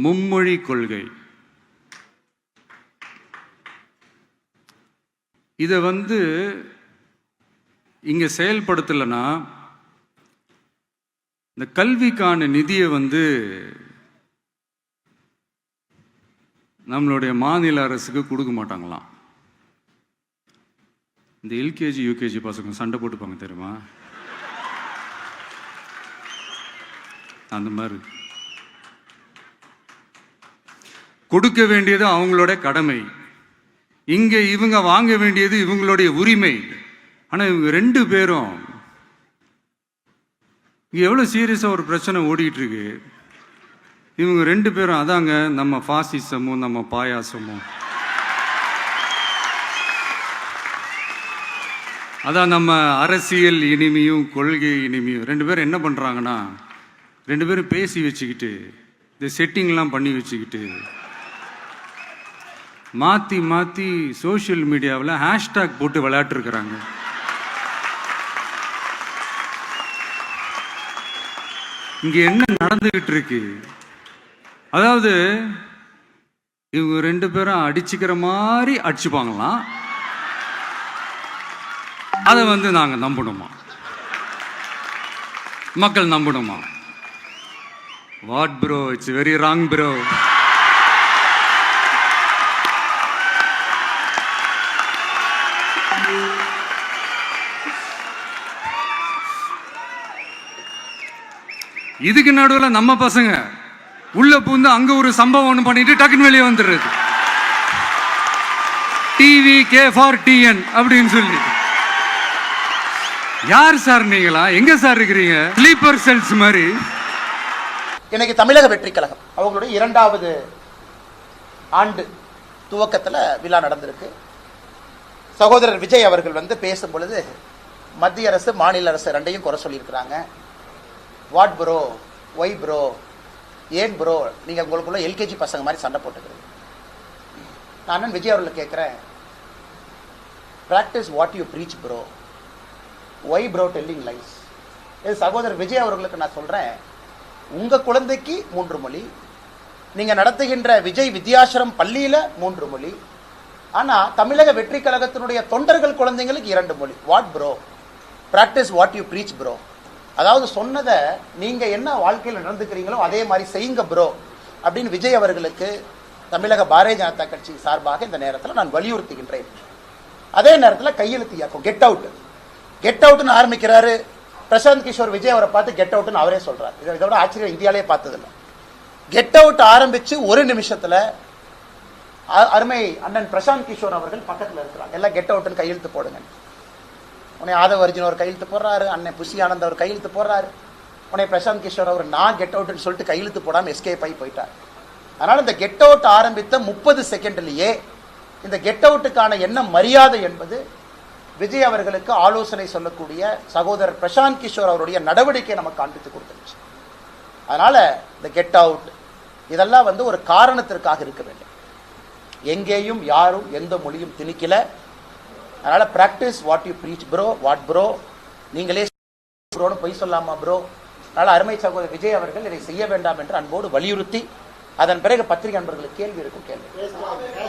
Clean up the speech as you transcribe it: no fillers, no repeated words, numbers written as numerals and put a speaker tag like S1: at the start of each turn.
S1: மும்மொழி கொள்கை. இதை இங்க செயல்படுத்தலைன்னா இந்த கல்விக்கான நிதியை நம்மளுடைய மாநில அரசுக்கு கொடுக்க மாட்டாங்களாம். இந்த எல்கேஜி யூகேஜி பசங்க சண்டை போட்டுப்பாங்க தெரியுமா, அந்த மாதிரி கொடுக்க வேண்டியது அவங்களோட கடமை, இங்க இவங்க வாங்க வேண்டியது இவங்களுடைய உரிமை. ஆனா இவங்க ரெண்டு பேரும் இங்க எவ்வளவு சீரியஸா ஒரு பிரச்சனை ஓடிட்டு இருக்கு. இவங்க ரெண்டு பேரும் அதாங்க நம்ம பாசிசமும் நம்ம பாயாசமும், அதான் நம்ம அரசியல் இனிமையும் கொள்கை இனிமையும். ரெண்டு பேரும் என்ன பண்றாங்கன்னா, ரெண்டு பேரும் பேசி வச்சுக்கிட்டு இந்த செட்டிங்லாம் பண்ணி வச்சுக்கிட்டு மாற்றி மாற்றி சோஷியல் மீடியாவில் ஹேஷ்டாக் போட்டு விளையாட்டுருக்குறாங்க. இங்கே என்ன நடந்துகிட்டு இருக்கு, அதாவது இவங்க ரெண்டு பேரும் அடிச்சுக்கிற மாதிரி அடிச்சுப்பாங்களாம். அதை நாங்கள் நம்பணுமா, மக்கள் நம்பணுமா? What bro, it's very wrong bro. இதுக்கு நடுவில் நம்ம பசங்க உள்ள பூந்து அங்க ஒரு சம்பவம் ஒன்று பண்ணிட்டு டக்குன்னு வெளியே வந்துடுறது. டிவி கே ஃபார் டிஎன் அப்படின்னு சொல்லி. யார் சார் நீங்களா, எங்க சார் இருக்கிறீங்க? ஸ்லீப்பர் செல்ஸ் மாதிரி.
S2: இன்னைக்கு தமிழக வெற்றி கழகம் அவங்களுடைய 2வது ஆண்டு துவக்கத்தில் விழா நடந்திருக்கு. சகோதரர் விஜய் அவர்கள் பேசும் பொழுது மத்திய அரசு மாநில அரசு ரெண்டையும் குறை சொல்லியிருக்கிறாங்க. வாட் ப்ரோ, ஒய் ப்ரோ, ஏன் ப்ரோ நீங்கள் உங்களுக்குள்ள எல்கேஜி பசங்க மாதிரி சண்டை போட்டுக்கிறீங்க. நான் விஜய் அவர்களை கேட்குறேன், practice what you preach bro, why bro telling lies. இது சகோதரர் விஜய் அவர்களுக்கு நான் சொல்கிறேன், உங்கள் குழந்தைக்கு 3 மொழி, நீங்கள் நடத்துகின்ற விஜய் வித்யாசிரம் பள்ளியில் 3 மொழி, ஆனால் தமிழக வெற்றி கழகத்தினுடைய தொண்டர்கள் குழந்தைங்களுக்கு 2 மொழி. What bro, practice what you preach bro. அதாவது சொன்னதை நீங்க என்ன வாழ்க்கையில் நடந்துக்கிறீங்களோ அதே மாதிரி செய்யுங்க ப்ரோ அப்படின்னு விஜய் அவர்களுக்கு தமிழக பாரதிய ஜனதா கட்சி சார்பாக இந்த நேரத்தில் நான் வலியுறுத்துகின்றேன். அதே நேரத்தில் கையெழுத்து இயக்கம் கெட் அவுட், கெட் அவுட்னு ஆரம்பிக்கிறாரு. பிரசாந்த் கிஷோர் விஜய் அவரை பார்த்து கெட் அவுட்னு அவரே சொல்றாரு. இதோட ஆச்சரியம் இந்தியாலே பார்த்ததில்லை. கெட் அவுட் ஆரம்பிச்சு ஒரு நிமிஷத்துல அருமை அண்ணன் பிரசாந்த் கிஷோர் அவர்கள் பக்கத்தில் இருக்கிறாங்க. எல்லாம் கெட் அவுட்னு கையெழுத்து போடுங்க. உன்னை ஆதவ அர்ஜுன் ஒரு கையெழுத்து போடுறாரு, அண்ணன் புஷி ஆனந்த் அவர் கையெழுத்து போடுறாரு. உன்னை பிரசாந்த் கிஷோர் அவர் நான் கெட் அவுட்னு சொல்லிட்டு கையெழுத்து போடாமல் எஸ்கேப் ஆகி போயிட்டார். அதனால இந்த கெட் அவுட் ஆரம்பித்த 30 செகண்ட்லேயே இந்த கெட் அவுட்டுக்கான என்ன மரியாதை என்பது விஜய் அவர்களுக்கு ஆலோசனை சொல்லக்கூடிய சகோதரர் பிரசாந்த் கிஷோர் அவருடைய நடவடிக்கை நமக்கு காண்பித்து கொடுத்துருச்சு. அதனால இந்த கெட் அவுட் இதெல்லாம் ஒரு காரணத்திற்காக இருக்க வேண்டும். எங்கேயும் யாரும் எந்த மொழியும் திணிக்கல. அதனால practice what you preach bro, what bro, நீங்களே ப்ரோன்னு பொய் சொல்லாமா ப்ரோ. அதனால அருமை சகோதரர் விஜய் அவர்கள் இதை செய்ய வேண்டாம் என்று அன்போடு வலியுறுத்தி, அதன் பிறகு பத்திரிகை நண்பர்களுக்கு கேள்வி இருக்கும். கேள்வி